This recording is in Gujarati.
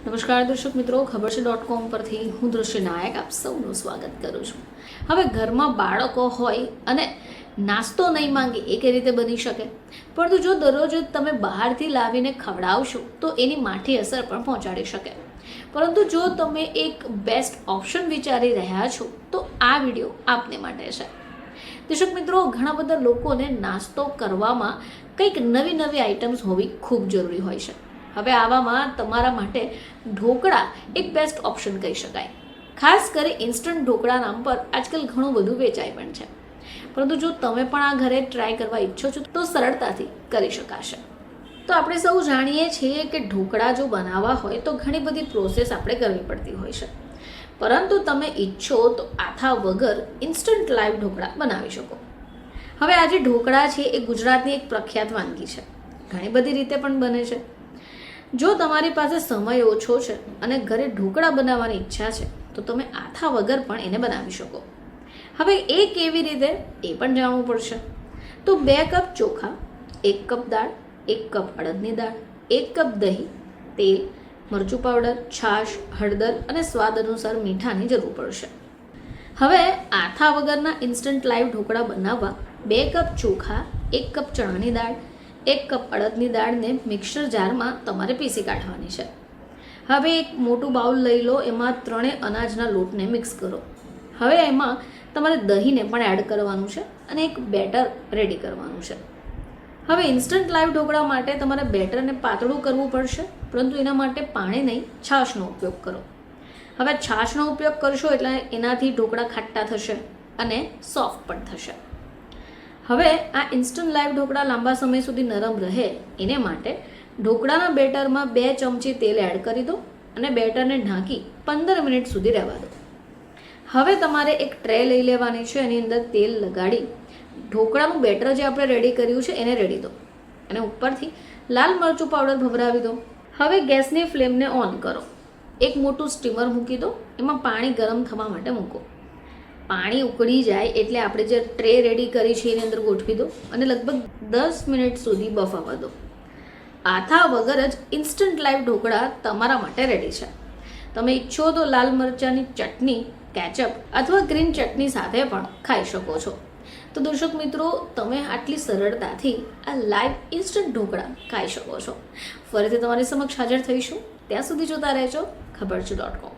નમસ્કાર દર્શક મિત્રો, ખબર છે .com પરથી હું દૃશ્ય નાયક આપ સૌનું સ્વાગત કરું છું. હવે ઘરમાં બાળકો હોય અને નાસ્તો નહીં માંગે એ કઈ રીતે બની શકે? પરંતુ જો દરરોજ તમે બહારથી લાવીને ખવડાવશો તો એની માઠી અસર પણ પહોંચાડી શકે. પરંતુ જો તમે એક બેસ્ટ ઓપ્શન વિચારી રહ્યા છો તો આ વિડીયો આપને માટે છે. દર્શક મિત્રો, ઘણા બધા લોકોને નાસ્તો કરવામાં કંઈક નવી નવી આઇટમ્સ હોવી ખૂબ જરૂરી હોય છે. હવે આવામાં તમારા માટે ઢોકળા એક બેસ્ટ ઓપ્શન કહી શકાય. ખાસ કરી ઇન્સ્ટન્ટ ઢોકળા નામ પર આજકાલ ઘણું બધું વેચાય પણ છે. પરંતુ જો તમે પણ આ ઘરે ટ્રાય કરવા ઈચ્છો છો તો સરળતાથી કરી શકાશે. તો આપણે સૌ જાણીએ છીએ કે ઢોકળા જો બનાવવા હોય તો ઘણી બધી પ્રોસેસ આપણે કરવી પડતી હોય છે. પરંતુ તમે ઈચ્છો તો આથા વગર ઇન્સ્ટન્ટ લાઈવ ઢોકળા બનાવી શકો. હવે આજે ઢોકળા છે એ ગુજરાતની એક પ્રખ્યાત વાનગી છે. ઘણી બધી રીતે પણ બને છે. જો તમારી પાસે સમય ઓછો છે અને ઘરે ઢોકળા બનાવવાની ઈચ્છા છે તો તમે આથા વગર પણ એને બનાવી શકો. હવે એ કેવી રીતે એ પણ જાણવું પડશે. તો 2 કપ ચોખા, 1 કપ દાળ, 1 કપ અડદની દાળ, 1 કપ દહીં, તેલ, મરચું પાવડર, છાશ, હળદર અને સ્વાદ અનુસાર મીઠાની જરૂર પડશે. હવે આથા વગરના ઇન્સ્ટન્ટ લાઈવ ઢોકળા બનાવવા 2 કપ ચોખા, 1 કપ ચણાની દાળ, 1 કપ અડદની દાળને મિક્સર જારમાં તમારે પીસી કાઢવાની છે. હવે એક મોટું બાઉલ લઈ લો, એમાં 3 અનાજના લોટને મિક્સ કરો. હવે એમાં તમારે દહીંને પણ એડ કરવાનું છે અને એક બેટર રેડી કરવાનું છે. હવે ઇન્સ્ટન્ટ લાઈવ ઢોકળા માટે તમારે બેટરને પાતળું કરવું પડશે, પરંતુ એના માટે પાણી નહીં, છાશનો ઉપયોગ કરો. હવે છાશનો ઉપયોગ કરશો એટલે એનાથી ઢોકળા ખાટા થશે અને સોફ્ટ પણ થશે. હવે આ ઇન્સ્ટન્ટ લાઈવ ઢોકળા લાંબા સમય સુધી નરમ રહે એને માટે ઢોકળાના બેટરમાં 2 ચમચી તેલ એડ કરી દો અને બેટરને ઢાંકી 15 મિનિટ સુધી રહેવા દો. હવે તમારે એક ટ્રે લઈ લેવાની છે, એની અંદર તેલ લગાડી ઢોકળાનું બેટર જે આપણે રેડી કર્યું છે એને રેડી દો અને ઉપરથી લાલ મરચું પાવડર ભભરાવી દો. હવે ગેસની ફ્લેમને ઓન કરો. એક મોટું સ્ટીમર મૂકી દો, એમાં પાણી ગરમ થવા માટે મૂકો. પાણી ઉકળી જાય એટલે આપણે જે ટ્રે રેડી કરી છે એની અંદર ગોઠવી દો અને લગભગ 10 મિનિટ સુધી બફાવા દો. આથા વગર જ ઇન્સ્ટન્ટ લાઈવ ઢોકળા તમારા માટે રેડી છે. તમે ઈચ્છો તો લાલ મરચાંની ચટણી, કેચઅપ અથવા ગ્રીન ચટણી સાથે પણ ખાઈ શકો છો. તો દર્શક મિત્રો, તમે આટલી સરળતાથી આ લાઈવ ઇન્સ્ટન્ટ ઢોકળા ખાઈ શકો છો. ફરીથી તમારી સમક્ષ હાજર થઈશું. ત્યાં સુધી જોતા રહેજો ખબર છે .com.